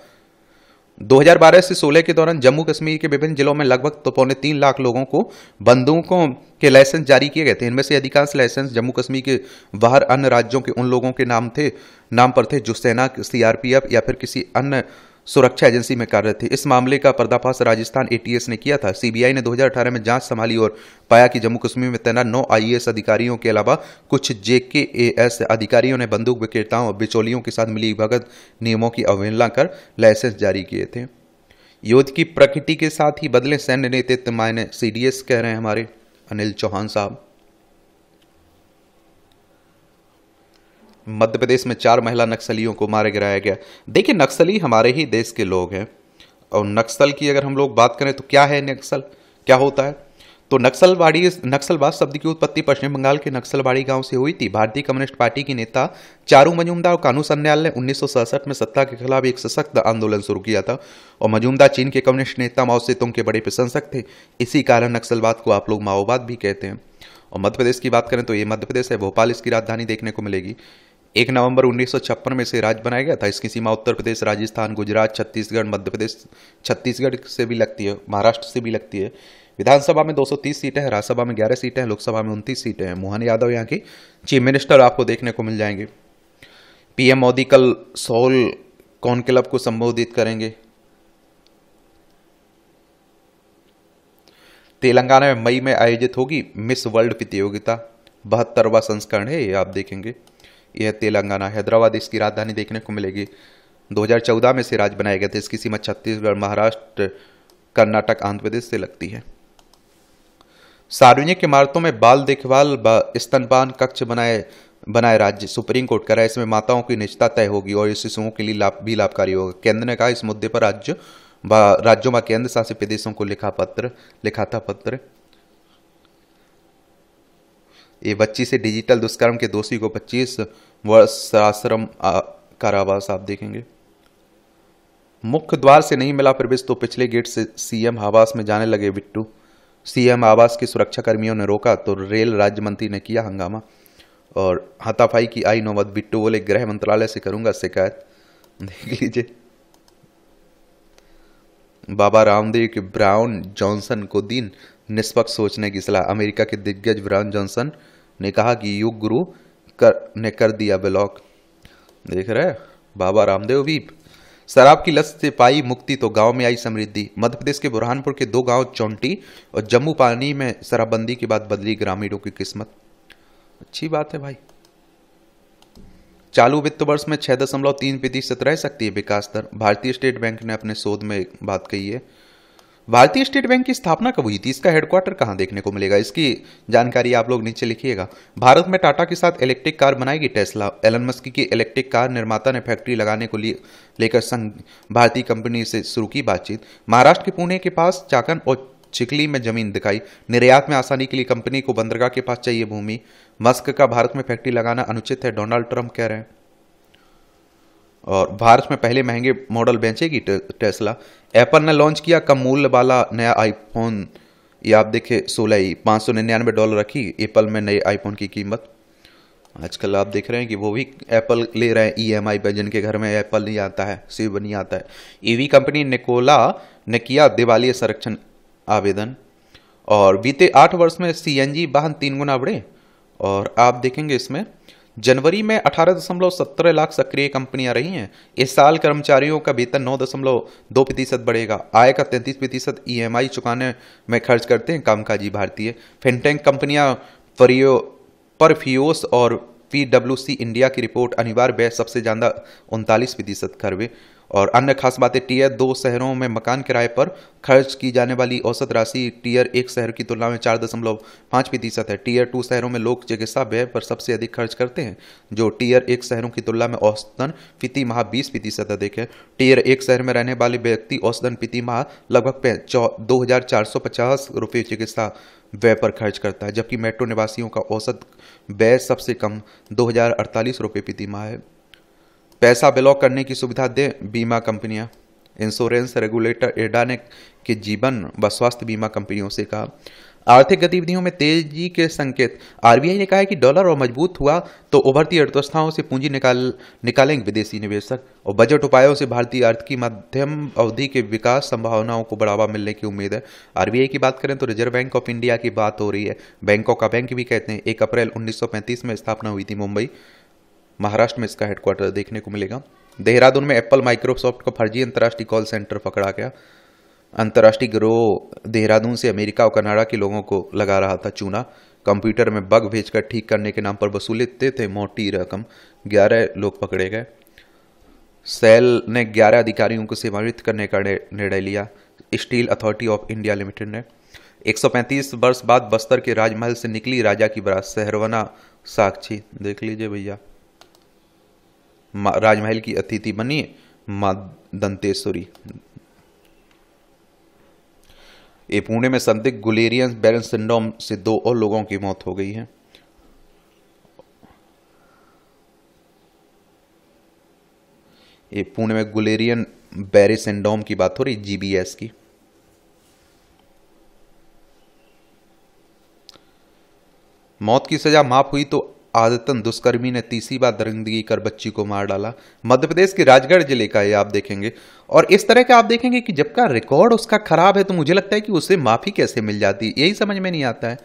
2012 से 16 के दौरान जम्मू कश्मीर के विभिन्न जिलों में लगभग 3.25 लाख लोगों को बंदूकों के लाइसेंस जारी किए गए थे। इनमें से अधिकांश लाइसेंस जम्मू कश्मीर के बाहर अन्य राज्यों के उन लोगों के नाम पर थे जो सेना, सीआरपीएफ या फिर किसी अन्य सुरक्षा एजेंसी में कार्यरत थे। इस मामले का पर्दाफाश राजस्थान एटीएस ने किया था। सीबीआई ने 2018 में जांच संभाली और पाया कि जम्मू कश्मीर में तैनात 9 आईएएस अधिकारियों के अलावा कुछ जेकेएएस अधिकारियों ने बंदूक विक्रेताओं और बिचौलियों के साथ मिली भगत नियमों की अवहेलना कर लाइसेंस जारी किए थे। युद्ध की प्रकृति के साथ ही बदले सैन्य नेतृत्व मायने, सीडीएस कह रहे हैं हमारे अनिल चौहान साहब। मध्य प्रदेश में 4 महिला नक्सलियों को मारे गिराया गया। देखिए नक्सली हमारे ही देश के लोग हैं और नक्सल की अगर हम लोग बात करें तो क्या है नक्सल, क्या होता है? तो नक्सलवाद शब्द की उत्पत्ति पश्चिम बंगाल के नक्सलबाड़ी गांव से हुई थी। भारतीय कम्युनिस्ट पार्टी के नेता चारू मजूमदार और कानू सन्याल ने 1967 में सत्ता के खिलाफ एक सशक्त आंदोलन शुरू किया था और मजूमदार चीन के कम्युनिस्ट नेता माओ सेतुंग के बड़े प्रशंसक थे। इसी कारण नक्सलवाद को आप लोग माओवाद भी कहते हैं। और मध्य प्रदेश की बात करें तो ये मध्य प्रदेश है, भोपाल इसकी राजधानी देखने को मिलेगी। 1 नवंबर 1956 में इसे राज्य बनाया गया था। इसकी सीमा उत्तर प्रदेश, राजस्थान, गुजरात, छत्तीसगढ़, मध्य प्रदेश, छत्तीसगढ़ से भी लगती है, महाराष्ट्र से भी लगती है। विधानसभा में 230 सीटें हैं, राज्यसभा में 11 सीटें हैं, लोकसभा में 29 सीटें हैं। मोहन यादव यहाँ के चीफ मिनिस्टर आपको देखने को मिल जाएंगे। पीएम मोदी कल सोल कॉन्क्लेव को संबोधित करेंगे। तेलंगाना में मई में आयोजित होगी मिस वर्ल्ड प्रतियोगिता, 72वां संस्करण है ये, आप देखेंगे। यह तेलंगाना, हैदराबाद इसकी राजधानी देखने को मिलेगी। 2014 में से राज्य बनाया गया था। इसकी सीमा छत्तीसगढ़, महाराष्ट्र, कर्नाटक, आंध्र प्रदेश से लगती है। सार्वजनिक इमारतों में बाल देखभाल व स्तनपान कक्ष बनाए राज्य, सुप्रीम कोर्ट कह रहा है। इसमें माताओं की निजता तय होगी और शिशुओं के लिए भी लाभकारी होगा। केंद्र ने कहा इस मुद्दे पर राज्यों व केंद्र शासित प्रदेशों को लिखा था पत्र। ये बच्ची से डिजिटल दुष्कर्म के दोषी को 25 वर्ष सश्रम कारावास, आप देखेंगे। मुख्य द्वार से नहीं मिला प्रवेश तो पिछले गेट से सीएम आवास में जाने लगे बिट्टू। सीएम आवास के सुरक्षा कर्मियों ने रोका तो रेल राज्य मंत्री ने किया हंगामा और हाथापाई की आई नौबत। बिट्टू बोले गृह मंत्रालय से करूंगा शिकायत। देख लीजिए। बाबा रामदेव के ब्राउन जॉनसन को दी निष्पक्ष सोचने की सलाह। अमेरिका के दिग्गज ब्राउन जॉनसन ने कहा कि योग गुरु ने कर दिया ब्लॉक। देख रहे बाबा रामदेव भी। शराब की लत से पाई मुक्ति तो गांव में आई समृद्धि। मध्य प्रदेश के बुरहानपुर के 2 गांव चौंटी और जम्मू पानी में शराबबंदी के बाद बदली ग्रामीणों की किस्मत। अच्छी बात है भाई। चालू वित्त वर्ष में 6.3% रह सकती है विकास दर। भारतीय स्टेट बैंक ने अपने शोध में बात कही है। भारतीय स्टेट बैंक की स्थापना कब हुई थी, इसका हेडक्वार्टर कहां देखने को मिलेगा, इसकी जानकारी आप लोग नीचे लिखिएगा। भारत में टाटा के साथ इलेक्ट्रिक कार बनाएगी टेस्ला। एलन मस्क की इलेक्ट्रिक कार निर्माता ने फैक्ट्री लगाने को लेकर संघ भारतीय कंपनी से शुरू की बातचीत। महाराष्ट्र के पुणे के पास चाकन और चिखली में जमीन दिखाई। निर्यात में आसानी के लिए कंपनी को बंदरगाह के पास चाहिए भूमि। मस्क का भारत में फैक्ट्री लगाना अनुचित है, डोनाल्ड ट्रंप कह रहे हैं। और भारत में पहले महंगे मॉडल बेचेगी टेस्ला। एप्पल ने लॉन्च किया कम मूल्य वाला नया आईफोन। ये आप देखें 16 ही $599 रखी एप्पल में नए आईफोन की कीमत। आजकल आप देख रहे हैं कि वो भी एप्पल ले रहे हैं ईएमआई पर, जिनके घर में एप्पल नहीं आता है, सिर्फ नहीं आता है। ईवी कंपनी निकोला ने किया दिवालिया संरक्षण आवेदन। और बीते 8 वर्ष में सीएनजी वाहन 3 गुना बढ़े। और आप देखेंगे इसमें जनवरी में 18.17 लाख सक्रिय कंपनियां रही हैं। इस साल कर्मचारियों का वेतन 9.2% बढ़ेगा। आय का 33% ईएमआई चुकाने में खर्च करते हैं कामकाजी भारतीय। फिनटेक कंपनियां परफियोस और पीडब्ल्यूसी इंडिया की रिपोर्ट अनिवार्य व्यय सबसे ज्यादा 39% खर्चे। और अन्य खास बातें, टीयर 2 शहरों में मकान किराए पर खर्च की जाने वाली औसत राशि टीयर 1 शहर की तुलना में 4.5% है। टीयर 2 शहरों में लोग चिकित्सा व्यय पर सबसे अधिक खर्च करते हैं, जो टीयर 1 शहरों की तुलना में औसतन प्रति माह 20% अधिक है। टीयर 1 शहर में रहने वाले व्यक्ति औसतन प्रति माह लगभग 2,450 रुपये चिकित्सा व्यय पर खर्च करता है, जबकि मेट्रो निवासियों का औसत व्यय सबसे कम 2,048 रुपये प्रति माह है। पैसा ब्लॉक करने की सुविधा दे बीमा कंपनियां। इंश्योरेंस रेगुलेटर एडा ने के जीवन व स्वास्थ्य बीमा कंपनियों से कहा। आर्थिक गतिविधियों में तेजी के संकेत। आरबीआई ने कहा है कि डॉलर और मजबूत हुआ तो उभरती अर्थव्यवस्थाओं से पूंजी निकालेंगे विदेशी निवेशक। और बजट उपायों से भारतीय अर्थ की मध्यम अवधि के विकास संभावनाओं को बढ़ावा मिलने की उम्मीद है। आरबीआई की बात करें तो रिजर्व बैंक ऑफ इंडिया की बात हो रही है। बैंकों का बैंक भी कहते हैं। 1 अप्रैल 1935 में स्थापना हुई थी मुंबई, महाराष्ट्र में इसका हेडक्वार्टर देखने को मिलेगा। देहरादून में एप्पल माइक्रोसॉफ्ट का फर्जी अंतर्राष्ट्रीय कॉल सेंटर पकड़ा गया। अंतर्राष्ट्रीय गिरोह देहरादून से अमेरिका और कनाडा के लोगों को लगा रहा था चूना। कंप्यूटर में बग भेजकर ठीक करने के नाम पर वसूलते थे मोटी रकम। 11 लोग पकड़े गए। सेल ने 11 अधिकारियों को सेवानिवृत्त करने का निर्णय लिया। Steel authority of India limited ने 135 वर्ष बाद बस्तर के राजमहल से निकली राजा की बारात। सहरवना साक्षी देख लीजिए भैया। राजमहल की अतिथि बनी मां दंतेश्वरी। ये पुणे में संदिग्ध गुलेरियन बैरन सिंड्रोम से 2 और लोगों की मौत हो गई है। ये पुणे में गुलेरियन बैरे सिंड्रोम की बात हो रही, जीबीएस की। मौत की सजा माफ हुई तो आदतन दुष्कर्मी ने तीसरी बार दरिंदगी कर बच्ची को मार डाला। मध्य प्रदेश के राजगढ़ जिले का ये आप देखेंगे। और इस तरह का आप देखेंगे कि जब का रिकॉर्ड उसका खराब है तो मुझे लगता है कि उसे माफी कैसे मिल जाती है, यही समझ में नहीं आता है।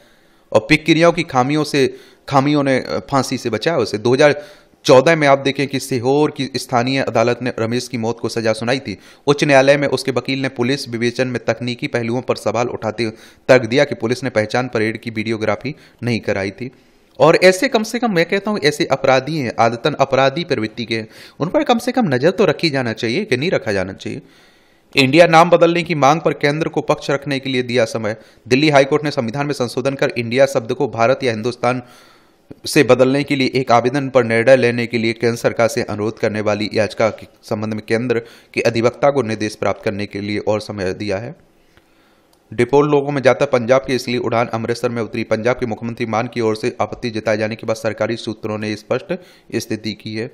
और पिक क्रियाओं की खामियों ने फांसी से बचाया उसे। 2014 में आप देखें कि सीहोर की स्थानीय अदालत ने रमेश की मौत को सजा सुनाई थी। उच्च न्यायालय में उसके वकील ने पुलिस विवेचन में तकनीकी पहलुओं पर सवाल उठाते तर्क दिया कि पुलिस ने पहचान परेड की वीडियोग्राफी नहीं कराई थी। और ऐसे कम से कम मैं कहता हूं ऐसे अपराधी हैं, आदतन अपराधी प्रवृत्ति के, उन पर कम से कम नजर तो रखी जाना चाहिए कि नहीं रखा जाना चाहिए। इंडिया नाम बदलने की मांग पर केंद्र को पक्ष रखने के लिए दिया समय। दिल्ली हाईकोर्ट ने संविधान में संशोधन कर इंडिया शब्द को भारत या हिंदुस्तान से बदलने के लिए एक आवेदन पर निर्णय लेने के लिए केंद्र सरकार से अनुरोध करने वाली याचिका के संबंध में केंद्र के अधिवक्ता को निर्देश प्राप्त करने के लिए और समय दिया है। डिपोर्ट लोगों में जाता पंजाब की इसलिए उड़ान अमृतसर में उतरी। पंजाब के मुख्यमंत्री मान की ओर से आपत्ति जताए जाने के बाद सरकारी सूत्रों ने स्पष्ट स्थिति की है।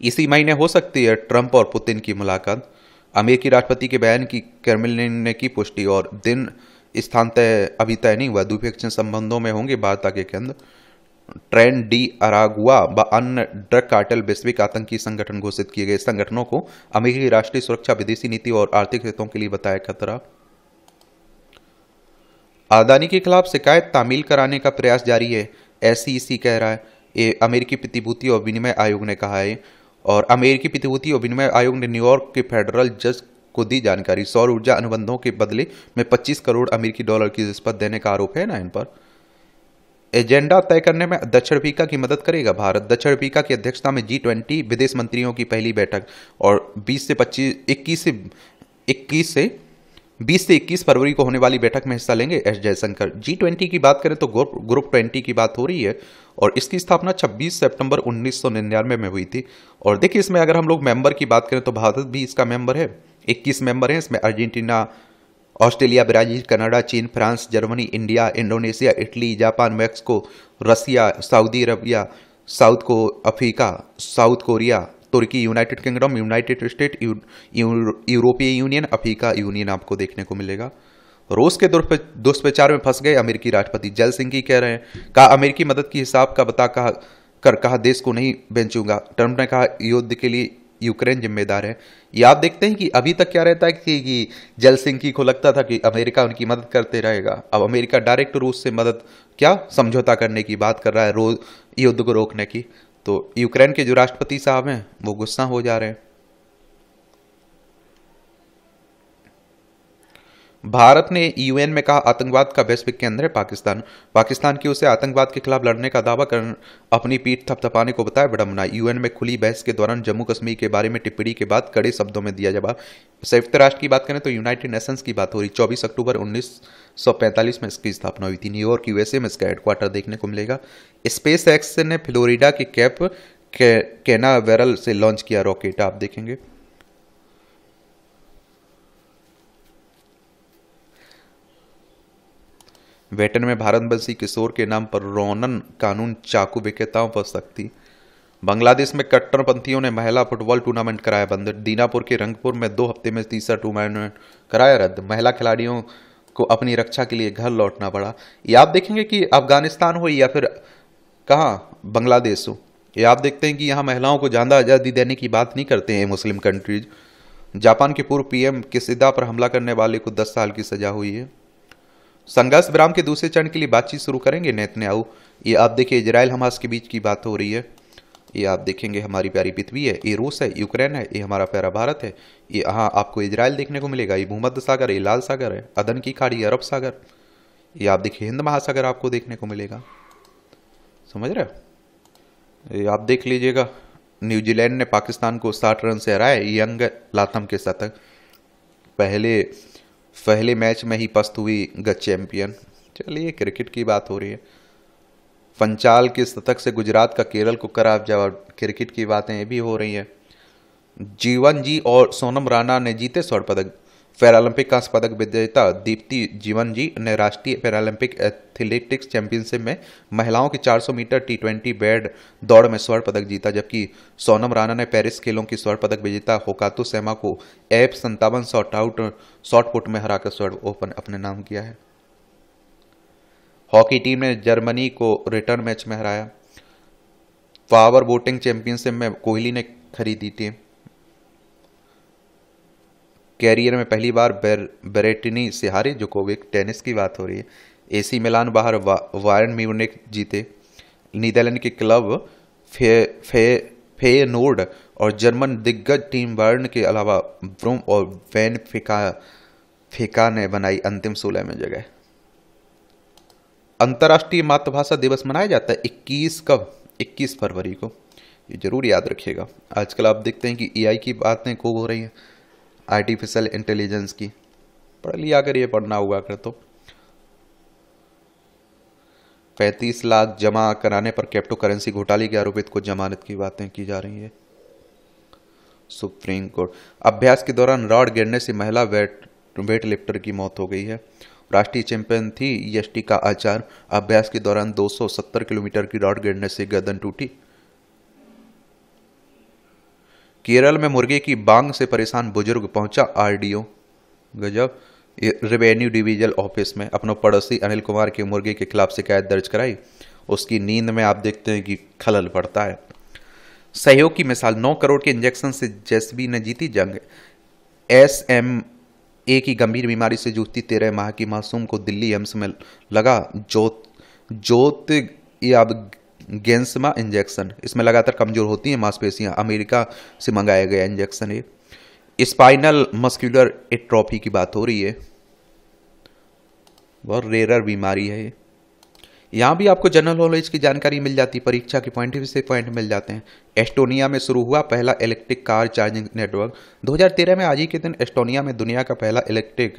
इसी महीने हो सकती है ट्रंप और पुतिन की मुलाकात। अमेरिकी राष्ट्रपति के बयान की क्रेमलिन ने की पुष्टि। और दिन स्थान अभी तय नहीं हुआ। द्विपक्षीय संबंधों में होंगे वार्ता के केंद्र। ट्रेन डी अरागुआ व अन्य ड्रग कार्टेल वैश्विक आतंकी संगठन घोषित किए गए। संगठनों को अमेरिकी राष्ट्रीय सुरक्षा, विदेशी नीति और आर्थिक हितों के लिए बताया खतरा। अदानी के खिलाफ शिकायत तामील कराने का प्रयास जारी है, एसईसी कह रहा है। ये अमेरिकी प्रतिभूति और विनिमय आयोग ने कहा है। और अमेरिकी प्रतिभूति और विनिमय आयोग ने न्यूयॉर्क के फेडरल जज को दी जानकारी। सौर ऊर्जा अनुबंधों के बदले में 25 करोड़ अमेरिकी डॉलर की रिश्वत देने का आरोप है ना इन पर। एजेंडा तय करने में दक्षिण अफ्रीका की मदद करेगा भारत। दक्षिण अफ्रीका की अध्यक्षता में G20 विदेश मंत्रियों की पहली बैठक और 20 से 21 फरवरी को होने वाली बैठक में हिस्सा लेंगे एस जयशंकर। G20 की बात करें तो ग्रुप 20 की बात हो रही है और इसकी स्थापना 26 सितंबर 1999 में हुई थी। और देखिए इसमें अगर हम लोग मेंबर की बात करें तो भारत भी इसका मेंबर है। 21 मेंबर हैं इसमें। अर्जेंटीना, ऑस्ट्रेलिया, ब्राजील, कनाडा, चीन, France, Germany, India, Indonesia, Italy, Japan, Mexico, Russia, Saudi Arabia, South Africa, South Korea, तुर्की, यूनाइटेड किंगडम, यूनाइटेड स्टेट, यूरोपीय यूनियन, अफ्रीका यूनियन आपको देखने को मिलेगा। रूस के दुष्प्रचार में फंस गए अमेरिकी राष्ट्रपति। जल सिंह की कह रहे हैं, कहा अमेरिकी मदद की हिसाब का बता कहा देश को नहीं बेचूंगा। ट्रंप ने कहा युद्ध के लिए यूक्रेन जिम्मेदार है। ये आप देखते हैं कि अभी तक क्या रहता है कि जल सिंह की को लगता था कि अमेरिका उनकी मदद करते रहेगा। अब अमेरिका डायरेक्ट रूस से मदद क्या समझौता करने की बात कर रहा है, रोज युद्ध को रोकने की। तो यूक्रेन के जो राष्ट्रपति साहब हैं वो गुस्सा हो जा रहे हैं। भारत ने यूएन में कहा आतंकवाद का वैश्विक केंद्र है पाकिस्तान की उसे आतंकवाद के खिलाफ लड़ने का दावा कर अपनी पीठ थपथपाने को बताया विडंबना। यूएन में खुली बहस के दौरान जम्मू कश्मीर के बारे में टिप्पणी के बाद कड़े शब्दों में दिया जवाब। संयुक्त राष्ट्र की बात करें तो यूनाइटेड नेशंस की बात हो रही। 24 अक्टूबर 1945 में इसकी स्थापना हुई थी। न्यूयॉर्क यूएसए में इसका हेडक्वार्टर देखने को मिलेगा। स्पेस एक्स ने फ्लोरिडा के कैप कैनावेरल से लॉन्च किया रॉकेट, आप देखेंगे। वेटन में भारतवंशी किशोर के नाम पर रोनन कानून चाकू विक्रेताओं पर सख्ती। बांग्लादेश में कट्टरपंथियों ने महिला फुटबॉल टूर्नामेंट कराया बंद। दीनापुर के रंगपुर में 2 हफ्ते में तीसरा टूर्नामेंट कराया रद्द। महिला खिलाड़ियों को अपनी रक्षा के लिए घर लौटना पड़ा। ये आप देखेंगे कि अफगानिस्तान हो या फिर कहाँ बांग्लादेश हो, ये आप देखते हैं कि यहाँ महिलाओं को ज़्यादा आज़ादी देने की बात नहीं करते हैं मुस्लिम कंट्रीज। जापान के पूर्व पीएम किसिदा पर हमला करने वाले को 10 साल की सजा हुई है। संघर्ष विराम के दूसरे चरण के लिए बातचीत शुरू करेंगे नेतन्याहू। ये आप देखिए इजराइल हमास के बीच की बात हो रही है। ये आप देखेंगे हमारी प्यारी पृथ्वी है, ये रूस है, यूक्रेन है, ये हमारा प्यारा भारत है। ये यहाँ आपको इजराइल देखने को मिलेगा। ये भूमध्य सागर, ये लाल सागर है, अदन की खाड़ी, अरब सागर। ये आप देखिए हिंद महासागर आपको देखने को मिलेगा। समझ रहे हो। ये आप देख लीजिएगा न्यूजीलैंड ने पाकिस्तान को 60 रन से हराया। यंग लाथम के शतक। पहले मैच में ही पस्त हुई गत चैंपियन। चलिए क्रिकेट की बात हो रही है। पंचाल के शतक से गुजरात का केरल को खराब जवाब। क्रिकेट की बातें ये भी हो रही हैं। जीवन जी और सोनम राणा ने जीते स्वर्ण पदक। पैरालंपिक कांस्य पदक विजेता दीप्ति जीवन जी ने राष्ट्रीय पैरालंपिक एथलेटिक्स चैंपियनशिप में महिलाओं की 400 मीटर T20 बैड दौड़ में स्वर्ण पदक जीता, जबकि सोनम राणा ने पेरिस खेलों की स्वर्ण पदक विजेता होकातो सेमा को F57 शॉट पुट में हराकर स्वर्ण ओपन अपने नाम किया है। हॉकी टीम ने जर्मनी को रिटर्न मैच में हराया। पावर बोटिंग चैंपियनशिप में कोहली ने खरीदी टीम। कैरियर में पहली बार बेरेटिनी से हारे जोकोविक। टेनिस की बात हो रही है। एसी मिलान बाहर वायरन म्यूनिख जीते। नीदरलैंड के क्लब फेयनोर्ड और जर्मन दिग्गज टीम बायर्न के अलावा ब्रूम और वैन फिका ने बनाई अंतिम 16 में जगह। अंतर्राष्ट्रीय मातृभाषा दिवस मनाया जाता है 21 फरवरी को। ये जरूर याद रखिएगा। आजकल आप देखते हैं कि एआई की बातें खूब हो रही हैं, आर्टिफिशियल इंटेलिजेंस की। पढ़ लिया अगर ये पढ़ना हुआ कर तो। 35 लाख जमा कराने पर क्रिप्टो करेंसी घोटाले के आरोपित को जमानत की बातें की जा रही है। Supreme court. अभ्यास के दौरान रॉड गिरने से महिला वेट लिफ्टर की मौत हो गई है। राष्ट्रीय चैंपियन थी यष्टिका आचार्य। अभ्यास के दौरान 270 किलोमीटर की रॉड गिरने से गर्दन टूटी। केरल में मुर्गे की बांग से परेशान बुजुर्ग पहुंचा आरडीओ। गजब। रेवेन्यू डिवीजन ऑफिस में अपने पड़ोसी अनिल कुमार के मुर्गे के खिलाफ शिकायत दर्ज कराई। उसकी नींद में आप देखते हैं कि खलल पड़ता है। सहयोग की मिसाल, 9 करोड़ के इंजेक्शन से जेएसबी ने जीती जंग। SMA की गंभीर बीमारी से जूझती 13 माह की मासूम को दिल्ली एम्स में लगा जोत या गेंसमा इंजेक्शन। इसमें लगातार कमजोर होती हैं मांसपेशियां। अमेरिका से मंगाया गया इंजेक्शन है। स्पाइनल मस्कुलर एट्रोफी की बात हो रही है, बहुत रेयर बीमारी है ये। यहाँ भी आपको जनरल नॉलेज की जानकारी मिल जाती है, परीक्षा के पॉइंट से पॉइंट मिल जाते हैं। एस्टोनिया में शुरू हुआ पहला इलेक्ट्रिक कार चार्जिंग नेटवर्क। 2013 में आज ही के दिन एस्टोनिया में दुनिया का पहला इलेक्ट्रिक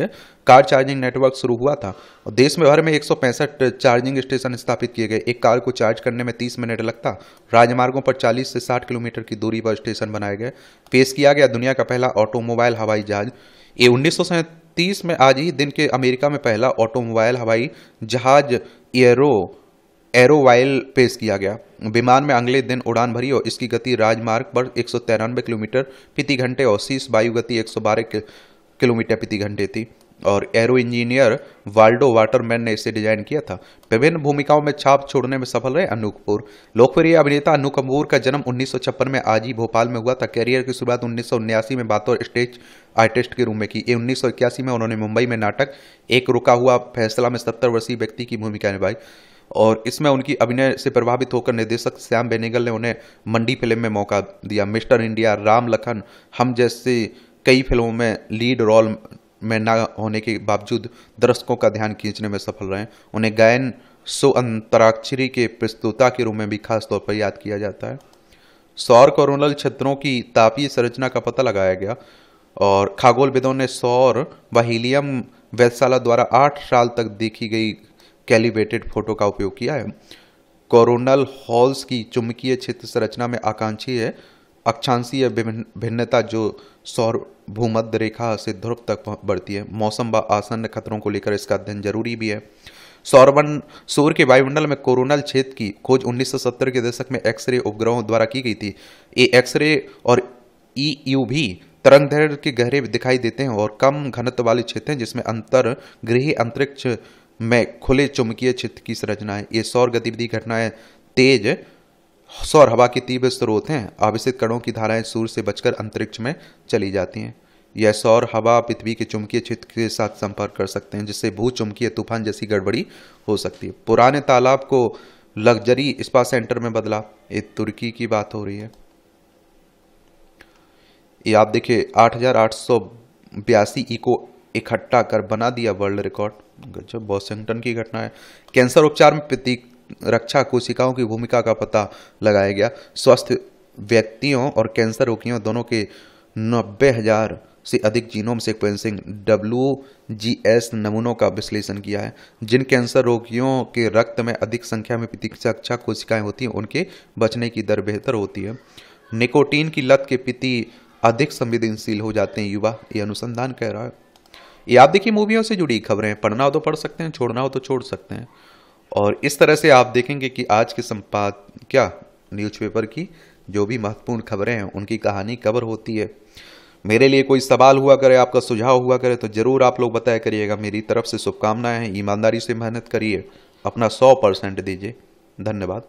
कार चार्जिंग नेटवर्क शुरू हुआ था और देश में भर में 165 चार्जिंग स्टेशन स्थापित किए गए। एक कार को चार्ज करने में 30 मिनट लगता। राजमार्गों पर 40 से 60 किलोमीटर की दूरी पर स्टेशन बनाए गए। पेश किया गया दुनिया का पहला ऑटोमोबाइल हवाई जहाज। ये 1937 में आज ही दिन के अमेरिका में पहला ऑटोमोबाइल हवाई जहाज एरोवाइल पेश किया गया। विमान में अगले दिन उड़ान भरी और इसकी गति राजमार्ग पर 193 किलोमीटर प्रति घंटे और शीर्ष वायु गति 112 किलोमीटर प्रति घंटे थी और एरो इंजीनियर वाल्डो वाटरमैन ने इसे डिजाइन किया था। विभिन्न भूमिकाओं में छाप छोड़ने में सफल रहे अनूप कपूर। लोकप्रिय अभिनेता अनूप कपूर का जन्म 1956 में आज ही भोपाल में हुआ था। कैरियर की शुरुआत 1979 में बतौर स्टेज आर्टिस्ट के रूप में की। 1981 में उन्होंने मुंबई में नाटक एक रुका हुआ फैसला में 70 वर्षीय व्यक्ति की भूमिका निभाई और इसमें उनकी अभिनय से प्रभावित होकर निर्देशक श्याम बेनेगल ने उन्हें मंडी फिल्म में मौका दिया। मिस्टर इंडिया, राम लखन, हम जैसे कई फिल्मों में लीड रोल में न होने के बावजूद दर्शकों का ध्यान खींचने में सफल रहे। उन्हें गायन शो अंतराक्षरी के प्रस्तुता के रूप में भी खास तौर पर याद किया जाता है। सौर कोरोनल क्षेत्रों की तापीय संरचना का पता लगाया गया और खगोलविदों ने सौर व हीलियम वेधशाला द्वारा 8 साल तक देखी गई कैलिब्रेटेड फोटो का उपयोग किया है। कोरोनल हॉल्स की चुंबकीय क्षेत्र संरचना में अक्षांशीय भिन्नता जो सौर भूमध्य रेखा से ध्रुव तक बढ़ती है। मौसम व आसन्न खतरों को लेकर इसका अध्ययन जरूरी भी है। सूर्य के वायुमंडल में कोरोनल क्षेत्र की खोज 1970 के दशक में एक्सरे उपग्रहों द्वारा की गई थी। ये एक्सरे और EUV तरंग दैर्ध्य के गहरे दिखाई देते हैं और कम घनत्व वाले क्षेत्र हैं जिसमें अंतर्ग्रहीय अंतरिक्ष में खुले चुंबकीय क्षेत्र की संरचना है। ये सौर गतिविधि घटनाएं तेज सौर हवा के तीव्र स्रोत हैं। आवेशित कणों की धाराएं सूर्य से बचकर अंतरिक्ष में चली जाती हैं। यह सौर हवा पृथ्वी के चुंबकीय क्षेत्र के साथ संपर्क कर सकते हैं जिससे भू चुंबकीय तूफान जैसी गड़बड़ी हो सकती है। पुराने तालाब को लग्जरी स्पा सेंटर में बदला। ये तुर्की की बात हो रही है। ये आप देखिए 8,882 इको इकट्ठा कर बना दिया वर्ल्ड रिकॉर्ड। गजब, वॉशिंगटन की घटना है। कैंसर उपचार में प्रतिरक्षा कोशिकाओं की भूमिका का पता लगाया गया। स्वस्थ व्यक्तियों और कैंसर रोगियों दोनों के 90,000 से अधिक जीनोम सीक्वेंसिंग WGS नमूनों का विश्लेषण किया है। जिन कैंसर रोगियों के रक्त में अधिक संख्या में प्रतिरक्षा कोशिकाएं होती हैं उनके बचने की दर बेहतर होती है। निकोटीन की लत के प्रति अधिक संवेदनशील हो जाते हैं युवा, ये अनुसंधान कह रहा है। ये आप देखिए मूवियों से जुड़ी खबरें, पढ़ना हो तो पढ़ सकते हैं, छोड़ना हो तो छोड़ सकते हैं। और इस तरह से आप देखेंगे कि आज के संपादकीय न्यूज़पेपर की जो भी महत्वपूर्ण खबरें हैं उनकी कहानी कवर होती है। मेरे लिए कोई सवाल हुआ करे, आपका सुझाव हुआ करे तो जरूर आप लोग बताया करिएगा। मेरी तरफ से शुभकामनाएं हैं। ईमानदारी से मेहनत करिए, अपना 100% दीजिए। धन्यवाद।